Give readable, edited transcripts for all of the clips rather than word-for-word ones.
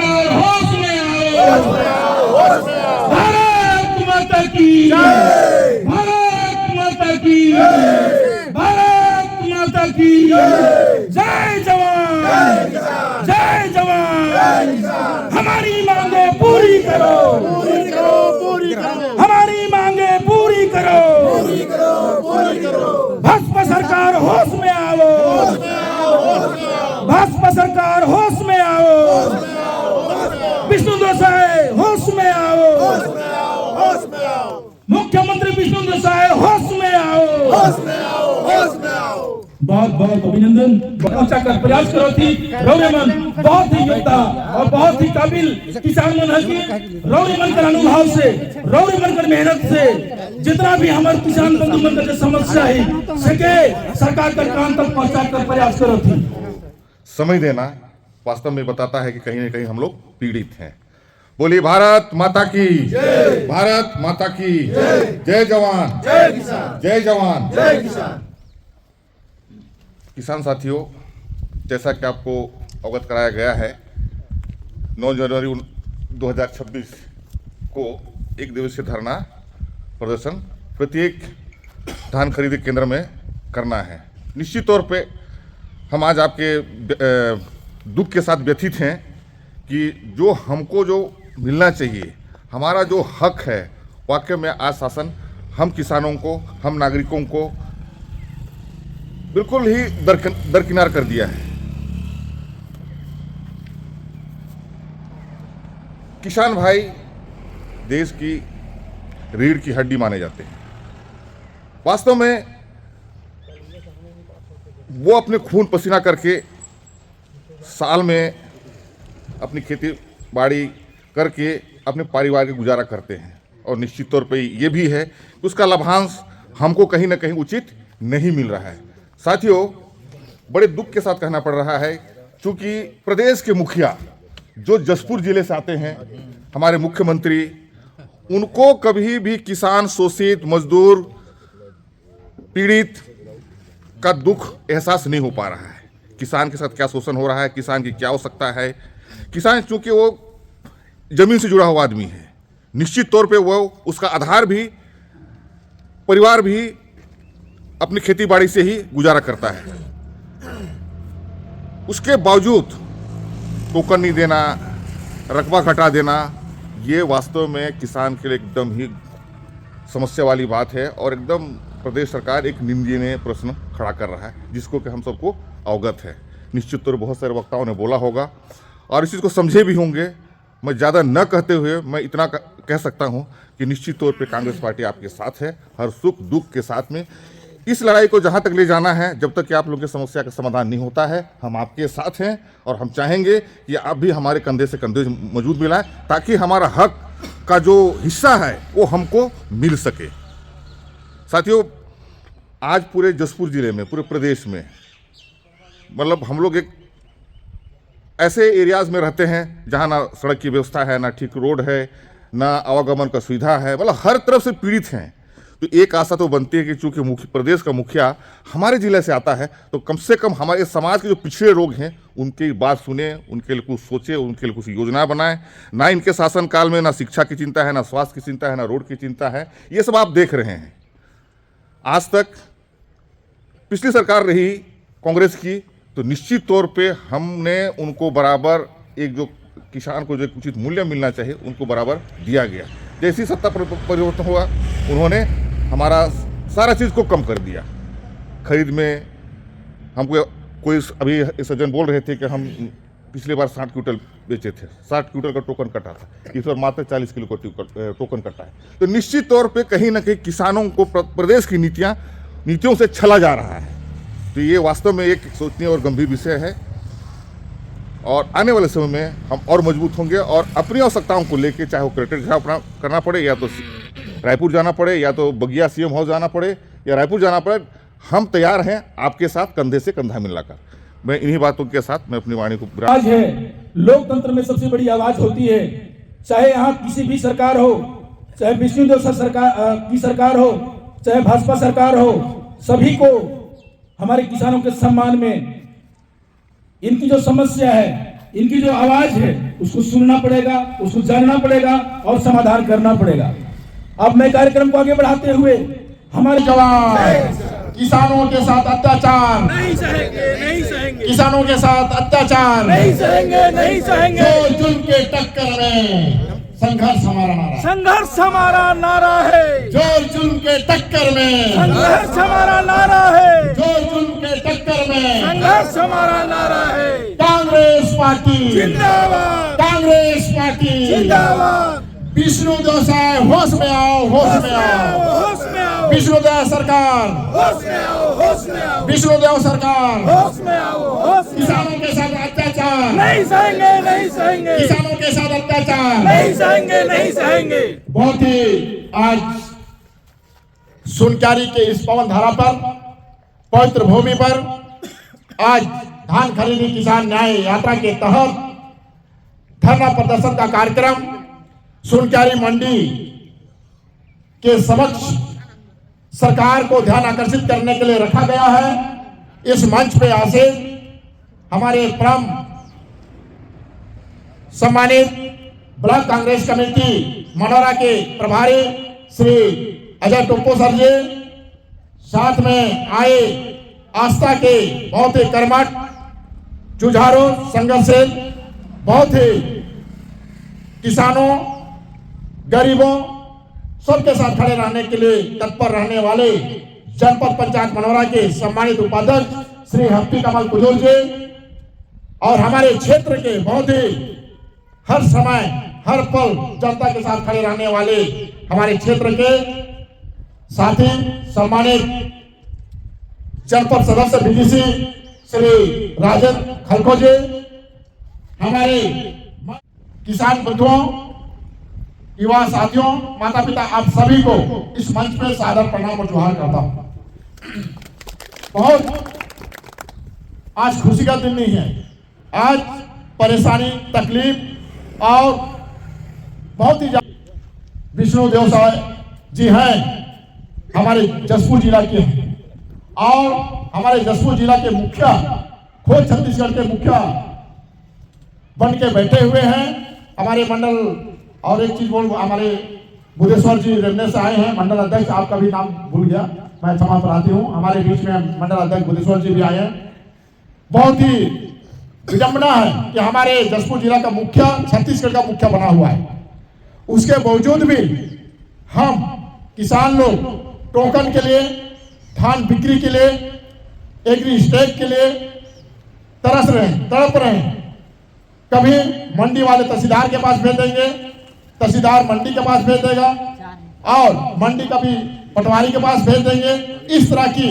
सरकार होश में आओ। भारत माता की जय, भारत माता की जय, भारत माता की जय जवान, जय जवान। हमारी मांगे पूरी करो, पूरी करो, पूरी करो, हमारी मांगे पूरी करो, पूरी करो, पूरी करो। भाजपा सरकार होश में आओ, भाजपा सरकार होश में आओ, विष्णु देसाई होश में आओ, मुख्यमंत्री विष्णु देसाई होश में आओ, बहुत बहुत अभिनंदन। पहुंचा कर प्रयास करो थी रौरे मन बहुत ही योद्धा और बहुत ही काबिल किसान मन है कि रौरे मन कर अनुभव से, रौरे मन कर मेहनत से जितना भी हमारे किसान बंधु मन का समस्या है सके सरकार का कान तक पहुंचा कर प्रयास करो थी। समय देना वास्तव में बताता है कि कहीं न कहीं हम लोग पीड़ित हैं। बोलिए भारत माता की जय, भारत माता की जय, जय जवान, जय किसान, जय जवान, जय किसान। किसान साथियों, जैसा कि आपको अवगत कराया गया है, 9 जनवरी 2026 को एक दिवसीय धरना प्रदर्शन प्रत्येक धान खरीदी केंद्र में करना है। निश्चित तौर पे हम आज आपके दुख के साथ व्यथित हैं कि जो हमको जो मिलना चाहिए, हमारा जो हक है, वाकई में आज शासन हम किसानों को, हम नागरिकों को बिल्कुल ही दरकिनार कर दिया है। किसान भाई देश की रीढ़ की हड्डी माने जाते हैं। वास्तव में वो अपने खून पसीना करके साल में अपनी खेती बाड़ी करके अपने परिवार के गुजारा करते हैं और निश्चित तौर पे ये भी है कि उसका लाभांश हमको कहीं ना कहीं उचित नहीं मिल रहा है। साथियों, बड़े दुख के साथ कहना पड़ रहा है क्योंकि प्रदेश के मुखिया जो जसपुर जिले से आते हैं, हमारे मुख्यमंत्री, उनको कभी भी किसान शोषित, मजदूर, पीड़ित का दुख एहसास नहीं हो पा रहा है। किसान के साथ क्या शोषण हो रहा है, किसान की क्या आवश्यकता है। किसान चूंकि वो जमीन से जुड़ा हुआ आदमी है, निश्चित तौर पे वो उसका आधार भी, परिवार भी अपनी खेती बाड़ी से ही गुजारा करता है। उसके बावजूद टोकन नहीं देना, रकबा घटा देना, ये वास्तव में किसान के लिए एकदम ही समस्या वाली बात है और एकदम प्रदेश सरकार एक निंदनीय प्रश्न खड़ा कर रहा है, जिसको कि हम सबको अवगत है। निश्चित तौर पर बहुत सारे वक्ताओं ने बोला होगा और इस चीज़ को समझे भी होंगे। मैं ज़्यादा न कहते हुए मैं इतना कह सकता हूं कि निश्चित तौर पे कांग्रेस पार्टी आपके साथ है, हर सुख दुख के साथ में। इस लड़ाई को जहां तक ले जाना है, जब तक कि आप लोगों की समस्या का समाधान नहीं होता है, हम आपके साथ हैं और हम चाहेंगे कि आप भी हमारे कंधे से कंधे मौजूद मिलाएं ताकि हमारा हक का जो हिस्सा है वो हमको मिल सके। साथियों, आज पूरे जसपुर जिले में, पूरे प्रदेश में, मतलब हम लोग एक ऐसे एरियाज में रहते हैं जहां ना सड़क की व्यवस्था है, ना ठीक रोड है, ना आवागमन का सुविधा है, मतलब हर तरफ से पीड़ित हैं। तो एक आशा तो बनती है कि चूंकि प्रदेश का मुखिया हमारे जिले से आता है तो कम से कम हमारे समाज के जो पिछड़े लोग हैं उनकी बात सुने, उनके लिए कुछ सोचे, उनके लिए कुछ योजना बनाए। ना इनके शासनकाल में ना शिक्षा की चिंता है, ना स्वास्थ्य की चिंता है, ना रोड की चिंता है। ये सब आप देख रहे हैं। आज तक पिछली सरकार रही कांग्रेस की, तो निश्चित तौर पे हमने उनको बराबर एक जो किसान को जो उचित मूल्य मिलना चाहिए उनको बराबर दिया गया। जैसी सत्ता परिवर्तन हुआ, उन्होंने हमारा सारा चीज़ को कम कर दिया। खरीद में हमको कोई, अभी सज्जन बोल रहे थे कि हम पिछली बार 60 क्विंटल बेचे थे, 60 क्विंटल का टोकन कटा था, इस बार मात्र 40 किलो का टोकन कटा है। तो निश्चित तौर पे कहीं ना कहीं किसानों को प्रदेश की नीतियों से छला जा रहा है। तो ये वास्तव में एक सोचनीय और गंभीर विषय है और आने वाले समय में हम और मजबूत होंगे और अपनी आवश्यकताओं को लेकर, चाहे वो कलेक्टर घिराव करना पड़े, या तो रायपुर जाना पड़े, या तो बगिया सीएम हाउस जाना पड़े, या रायपुर जाना पड़े, हम तैयार हैं आपके साथ कंधे से कंधा मिलाकर। मैं इन्हीं बातों के साथ मैं अपनी वाणी को आवाज है, लोकतंत्र में सबसे बड़ी आवाज होती है। चाहे यहाँ किसी भी सरकार हो, चाहे विष्णु देव सरकार की सरकार हो, चाहे भाजपा सरकार हो, सभी को हमारे किसानों के सम्मान में इनकी जो समस्या है इनकी जो आवाज है उसको सुनना पड़ेगा, उसको जानना पड़ेगा और समाधान करना पड़ेगा। अब मैं कार्यक्रम को आगे बढ़ाते हुए हमारे जवान किसानों के साथ अत्याचार नहीं सहेंगे, नहीं सहेंगे, किसानों के साथ अत्याचार नहीं सहेंगे, नहीं सहेंगे। जो जुल्म के टक्कर में संघर्ष हमारा नारा, संघर्ष हमारा नारा है, जो जुल्म के टक्कर में संघर्ष हमारा नारा है, जो जुल्म के टक्कर में संघर्ष हमारा नारा है। कांग्रेस पार्टी जिंदाबाद, कांग्रेस पार्टी जिंदाबाद। विष्णु देसाई होश में आओ, होश में आओ, होश में आओ, विष्णु देव सरकार, होश में आओ, होश में आओ, विष्णु देव सरकार होश में आओ, होश में आओ। किसानों के साथ अत्याचार, नहीं सहेंगे, नहीं सहेंगे, किसानों के साथ अत्याचार नहीं सहेंगे, नहीं सहेंगे। बहुत ही आज सुनकारी के इस पवन धारा पर, पवित्र भूमि पर आज धान खरीदी किसान न्याय यात्रा के तहत धरना प्रदर्शन का कार्यक्रम सुनकारी मंडी के समक्ष सरकार को ध्यान आकर्षित करने के लिए रखा गया है। इस मंच पे आसे हमारे परम सम्मानित ब्लॉक कांग्रेस कमेटी मनोरा के प्रभारी श्री अजय टोप्पो सर जी, साथ में आए आस्था के बहुत ही कर्मठ जुझारू संघर्षशील, बहुत ही किसानों गरीबों सबके साथ खड़े रहने के लिए तत्पर रहने वाले जनपद पंचायत मनोरा के सम्मानित उपाध्यक्ष श्री हफ्ती कमल कुजूर जी और हमारे क्षेत्र के बहुत ही हर समय हर पल जनता के साथ खड़े रहने वाले हमारे क्षेत्र के साथी सम्मानित जनपद सदस्य बीडीसी श्री राजेंद्र खलखो जी, हमारे किसान बंधुओं, युवा साथियों, माता पिता, आप सभी को इस मंच पे सादर प्रणाम और जोहार करता हूं। बहुत आज खुशी का दिन नहीं है, आज परेशानी, तकलीफ और बहुत ही विष्णु देसाई जी हैं, हमारे जसपुर जिला के हैं और हमारे जसपुर जिला के मुखिया, खोज छत्तीसगढ़ के मुखिया बन के बैठे हुए हैं हमारे मंडल। और एक चीज बोल, हमारे बुद्धेश्वर जी रेवने से आए हैं, मंडल अध्यक्ष, आपका भी नाम भूल गया, मैं क्षमा प्रार्थी हूँ। हमारे बीच में मंडल अध्यक्ष बुद्धेश्वर जी भी आए हैं। बहुत ही विडंबना है कि हमारे जसपुर जिला का मुखिया छत्तीसगढ़ का मुखिया बना हुआ है, उसके बावजूद भी हम किसान लोग टोकन के लिए, धान बिक्री के लिए, एग्री स्टेक के लिए तरस रहे हैं, तड़प रहे हैं। कभी मंडी वाले तहसीलदार के पास भेज देंगे, तहसीलदार मंडी के पास भेज देगा और मंडी कभी पटवारी के पास भेज देंगे। इस तरह की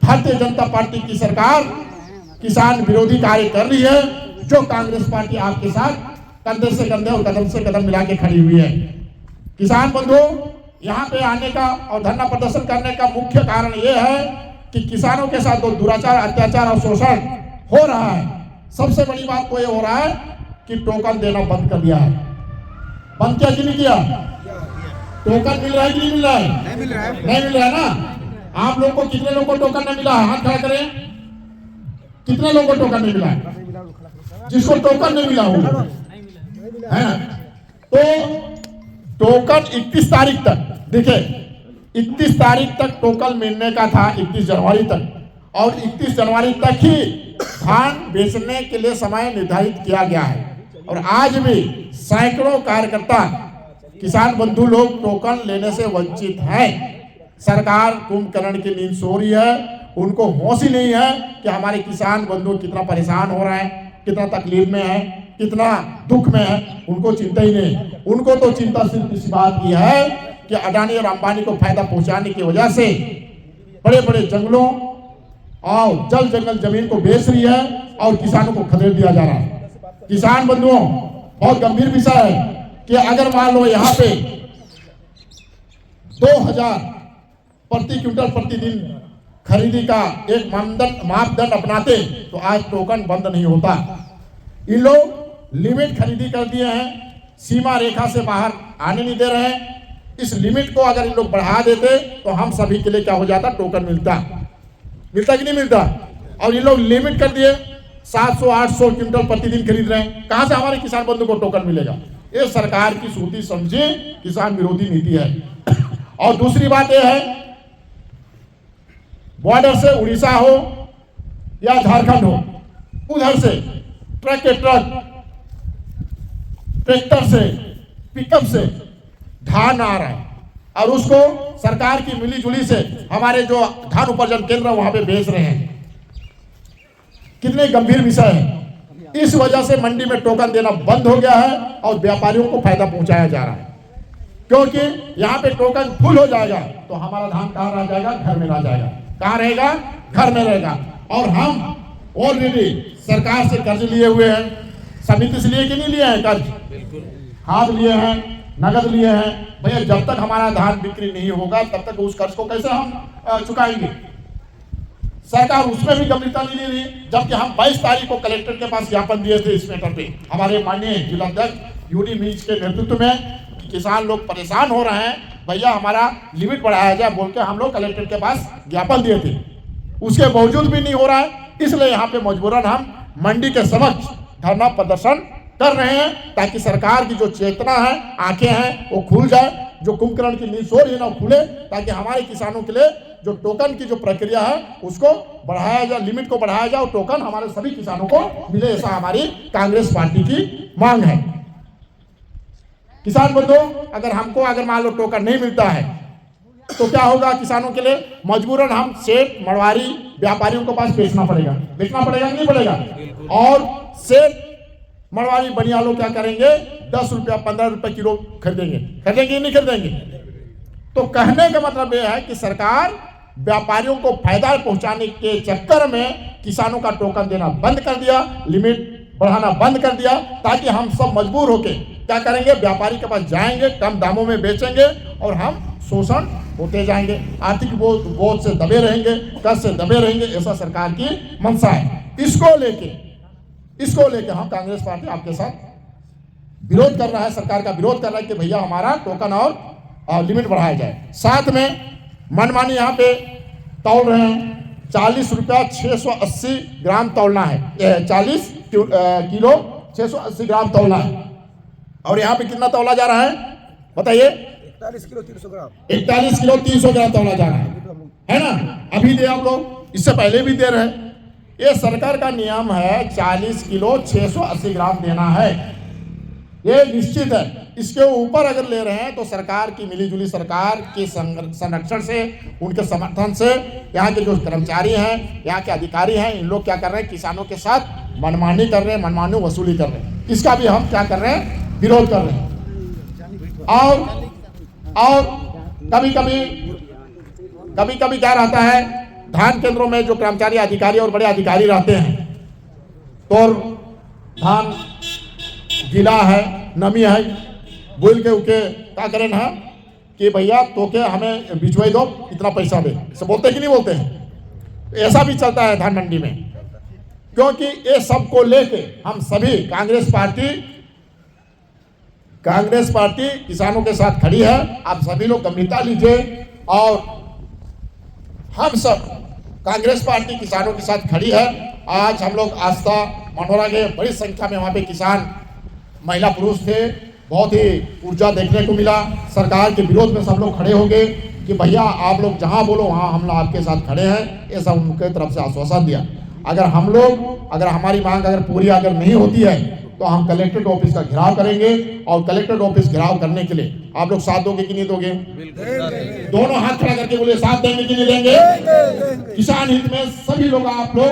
भारतीय जनता पार्टी की सरकार किसान विरोधी कार्य कर रही है, जो कांग्रेस पार्टी आपके साथ कंधे से कंधे और कदम से कदम मिला के खड़ी हुई है। किसान बंधु, यहाँ पे आने का और धरना प्रदर्शन करने का मुख्य कारण यह है कि किसानों के साथ जो दुराचार, अत्याचार और शोषण हो रहा है, सबसे बड़ी बात तो ये हो रहा है कि टोकन देना बंद कर दिया है। बंद किया कि नहीं किया? टोकन मिल रहा है कि नहीं मिल रहा है? नहीं मिल रहा है ना। आप लोग को कितने लोगों को टोकन नहीं मिला है? हाथ खड़ा करें। कितने लोगों को टोकन नहीं मिला है? जिसको टोकन नहीं मिला हो है ना, तो टोकन 31 तारीख तक, देखिए 31 तारीख तक टोकन मिलने का था, 31 जनवरी तक, और 31 जनवरी तक ही धान बेचने के लिए समय निर्धारित किया गया है। और आज भी सैकड़ों कार्यकर्ता, किसान बंधु लोग टोकन लेने से वंचित हैं। सरकार कुंभकर्ण की नींद सो रही है, उनको होश ही नहीं है कि हमारे किसान बंधु कितना परेशान हो रहे हैं, कितना तकलीफ में है, कितना दुख में है, उनको चिंता ही नहीं। उनको तो चिंता सिर्फ इस बात की है कि अडानी और अंबानी को फायदा पहुंचाने की वजह से बड़े बड़े जंगलों और जल जंगल जमीन को बेच रही है और किसानों को खदेड़ दिया जा रहा है। किसान बंधुओं, बहुत गंभीर विषय है कि अगर मान लो यहाँ पे 2000 प्रति क्विंटल प्रतिदिन खरीदी का एक मापदंड अपनाते तो आज टोकन बंद नहीं होता। इन लोग लिमिट खरीदी कर दिए हैं, सीमा रेखा से बाहर आने नहीं दे रहे हैं। इस लिमिट को अगर इन लोग बढ़ा देते तो हम सभी के लिए क्या हो जाता, टोकन मिलता कि नहीं मिलता। और इन लोग लिमिट कर दिए, 700-800 क्विंटल प्रतिदिन खरीद रहे हैं। कहां से हमारे किसान बंधु को टोकन मिलेगा? ये सरकार की सूती समझी किसान विरोधी नीति है। और दूसरी बात यह है, बॉर्डर से उड़ीसा हो या झारखंड हो, उधर से ट्रक के ट्रक, ट्रैक्टर से, पिकअप से धान आ रहा है और उसको सरकार की मिलीजुली से हमारे जो धान उपार्जन केंद्र वहां पे बेच रहे हैं। कितने गंभीर विषय है। इस वजह से मंडी में टोकन देना बंद हो गया है और व्यापारियों को फायदा पहुंचाया जा रहा है, क्योंकि यहाँ पे टोकन फुल हो जाएगा तो हमारा धान कहाँ रह जाएगा? घर में रह जाएगा। कहाँ रहेगा? घर में रहेगा। और हम ऑलरेडी सरकार से कर्ज लिए हुए हैं। समिति से लिए कि नहीं लिए हैं कर्ज? खाद लिए हैं, नगद लिए हैं। भैया जब तक हमारा धान बिक्री नहीं होगा तब तक उस कर्ज को कैसे हम चुकाएंगे? सरकार उसमें भी गंभीरता नहीं ले रही, जबकि हम 22 तारीख को कलेक्टर के पास ज्ञापन दिए थे इस मैटर पे, हमारे माननीय जिलाध्यक्ष यूडी मीज के नेतृत्व में, कि किसान लोग परेशान हो रहे हैं, भैया हमारा लिमिट बढ़ाया जाए बोल के हम लोग कलेक्टर के पास ज्ञापन दिए थे। उसके बावजूद भी नहीं हो रहा है, इसलिए यहाँ पे मजबूरन हम मंडी के समक्ष धरना प्रदर्शन कर रहे हैं, ताकि सरकार की जो चेतना है, आंखें हैं, वो खुल जाए, जो कुंभकर्ण की नींद सो रही है ना खुले, ताकि हमारे किसानों के लिए जो टोकन की जो प्रक्रिया है उसको बढ़ाया जाए, लिमिट को बढ़ाया जाए और टोकन हमारे सभी किसानों को मिले, ऐसा हमारी कांग्रेस पार्टी की मांग है। किसान बंधु, अगर मान लो टोकन नहीं मिलता है तो क्या होगा किसानों के लिए? मजबूरन हम सेठ, मड़वारी, व्यापारियों के पास बेचना पड़ेगा कि नहीं पड़ेगा? और सेठ, मड़वारी, बनिया लोग क्या करेंगे? 10 रुपया 15 रुपये किलो खरीदेंगे नहीं खरीदेंगे? तो कहने का मतलब यह है कि सरकार व्यापारियों को फायदा पहुंचाने के चक्कर में किसानों का टोकन देना बंद कर दिया, लिमिट बढ़ाना बंद कर दिया, ताकि हम सब मजबूर होके क्या करेंगे? व्यापारी के पास जाएंगे, कम दामों में बेचेंगे और हम शोषण होते जाएंगे, आर्थिक बोझ से दबे रहेंगे, कर्ज से दबे रहेंगे। ऐसा सरकार की मंशा है। इसको लेके हम कांग्रेस पार्टी आपके साथ विरोध कर रहा है, सरकार का विरोध कर रहा है कि भैया हमारा टोकन और लिमिट बढ़ाया जाए। साथ में मनमानी यहाँ पे तौल रहे हैं, 40 रुपया 680 ग्राम तौलना है, 40 किलो 680 ग्राम तौलना है। और यहाँ पे कितना तौला जा रहा है बताइए? 41 किलो 300 ग्राम 41 किलो 300 ग्राम तौला जा रहा है ना? अभी दे आप लोग, इससे पहले भी दे रहे हैं। ये सरकार का नियम है, 40 किलो 680 ग्राम देना है, ये निश्चित है। इसके ऊपर अगर ले रहे हैं तो सरकार की मिलीजुली, सरकार के संरक्षण से, उनके समर्थन से यहाँ के जो कर्मचारी हैं, यहाँ के अधिकारी हैं, इन लोग क्या कर रहे हैं? किसानों के साथ मनमानी कर रहे हैं, मनमानी वसूली कर रहे हैं। इसका भी हम क्या कर रहे हैं? विरोध कर रहे हैं। और कभी क्या रहता है, धान केंद्रों में जो कर्मचारी, अधिकारी और बड़े अधिकारी रहते हैं, तो धान गीला है, नमी है, बोल के उके क्या करें ना कि भैया तो के हमें भिजवाई दो, इतना पैसा दे, सब बोलते हैं कि नहीं बोलते हैं? ऐसा भी चलता है धान मंडी में। क्योंकि ये सब को लेके हम सभी कांग्रेस पार्टी किसानों के साथ खड़ी है। आप सभी लोग गंभीरता लीजिए और हम सब कांग्रेस पार्टी किसानों के साथ खड़ी है। आज हम लोग आस्था मनोरा के बड़ी संख्या में वहाँ पे किसान, महिला, पुरुष थे, बहुत ही ऊर्जा देखने को मिला। सरकार के विरोध में सब लोग खड़े हो गए कि भैया आप लोग जहाँ बोलो वहाँ हम लोग आपके साथ खड़े हैं, ऐसा उनके तरफ से आश्वासन दिया। अगर हमारी मांग पूरी नहीं होती है तो हम कलेक्ट्रेट ऑफिस का घेराव करेंगे, और कलेक्ट्रेट ऑफिस घेराव करने के लिए आप लोग साथ दोगे कि नहीं दोगे? दोनों हाथ खड़ा करके बोले साथ देंगे कि नहीं देंगे? किसान हित में सभी लोग, आप लोग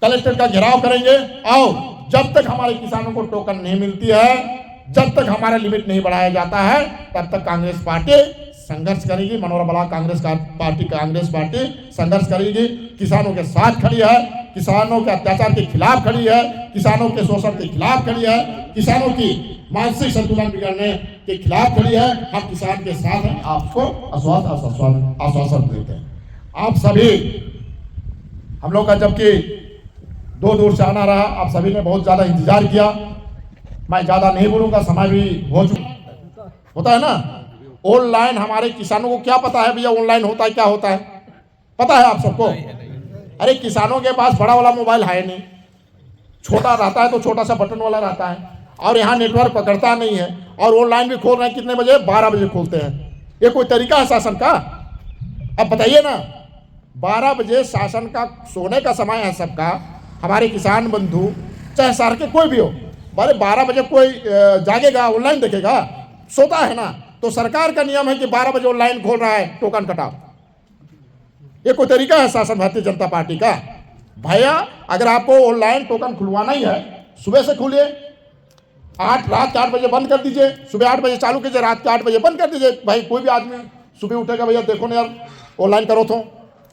कलेक्ट्रेट का घेराव करेंगे। और जब तक हमारे किसानों को टोकन नहीं मिलती है, जब तक हमारा लिमिट नहीं बढ़ाया जाता है, तब तक कांग्रेस पार्टी संघर्ष करेगी। मनोरा ब्लॉक कांग्रेस पार्टी संघर्ष करेगी, किसानों के साथ खड़ी है, किसानों के अत्याचार के खिलाफ खड़ी है, किसानों के शोषण के खिलाफ खड़ी है, किसानों की मानसिक संतुलन बिगड़ने के खिलाफ खड़ी है। हम किसान के साथ हैं, आपको आश्वासन देते हैं। आप सभी, हम लोग का जबकि दूर से आना रहा, आप सभी ने बहुत ज्यादा इंतजार किया। मैं ज्यादा नहीं बोलूंगा, समय भी हो चुका होता है ना। ऑनलाइन हमारे किसानों को क्या पता है भैया ऑनलाइन होता है क्या होता है? पता है आप सबको? अरे किसानों के पास बड़ा वाला मोबाइल है नहीं, छोटा रहता है तो छोटा सा बटन वाला रहता है, और यहाँ नेटवर्क पकड़ता नहीं है, और ऑनलाइन भी खोल रहे हैं कितने बजे, 12 बजे खोलते हैं। ये कोई तरीका है शासन का? अब बताइए ना, 12 बजे शासन का सोने का समय है सबका। हमारे किसान बंधु चाहे शहर के कोई भी हो, बोले 12 बजे कोई जागेगा, ऑनलाइन देखेगा? सोता है ना। तो सरकार का नियम है कि 12 बजे ऑनलाइन खोल रहा है, टोकन कटाओ। ये कोई तरीका है शासन भारतीय जनता पार्टी का? भैया अगर आपको ऑनलाइन टोकन खुलवाना ही है, सुबह से खोलिए, रात के 8 बजे बंद कर दीजिए, सुबह 8 बजे चालू कीजिए, रात के 8 बजे बंद कर दीजिए। भाई कोई भी आदमी सुबह उठेगा, भैया देखो ना यार ऑनलाइन करो तो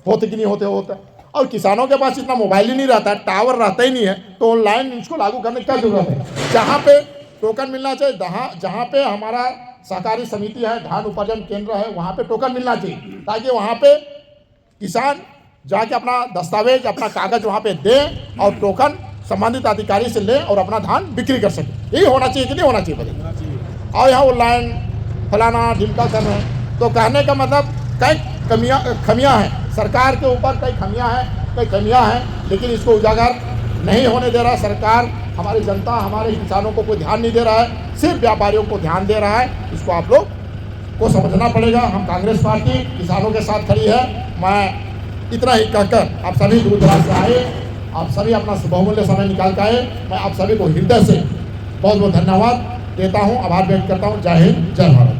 होते कि नहीं होते होता। और किसानों के पास इतना मोबाइल ही नहीं रहता है, टावर रहता ही नहीं है, तो ऑनलाइन इसको लागू करने की क्या जरूरत है? जहाँ पे टोकन मिलना चाहिए, जहाँ पे हमारा सहकारी समिति है, धान उपार्जन केंद्र है, वहाँ पे टोकन मिलना चाहिए, ताकि वहाँ पे किसान जाके अपना दस्तावेज, अपना कागज वहाँ पे दे और टोकन संबंधित अधिकारी से ले और अपना धान बिक्री कर सके। यही होना चाहिए कि नहीं होना चाहिए बताइए? और यहाँ ऑनलाइन फलाना ढिमका कर रहे हैं, तो कहने का मतलब कई खमियाँ हैं सरकार के ऊपर, कई कमियाँ हैं, लेकिन इसको उजागर नहीं होने दे रहा सरकार। हमारी जनता, हमारे किसानों को कोई ध्यान नहीं दे रहा है, सिर्फ व्यापारियों को ध्यान दे रहा है। इसको आप लोग को समझना पड़ेगा। हम कांग्रेस पार्टी किसानों के साथ खड़ी है। मैं इतना ही कहकर आप सभी दूर दराज से आए, आप सभी अपना बहुमूल्य समय निकाल कर आए, मैं आप सभी को हृदय से बहुत बहुत धन्यवाद देता हूँ, आभार व्यक्त करता हूँ। जय हिंद, जय भारत।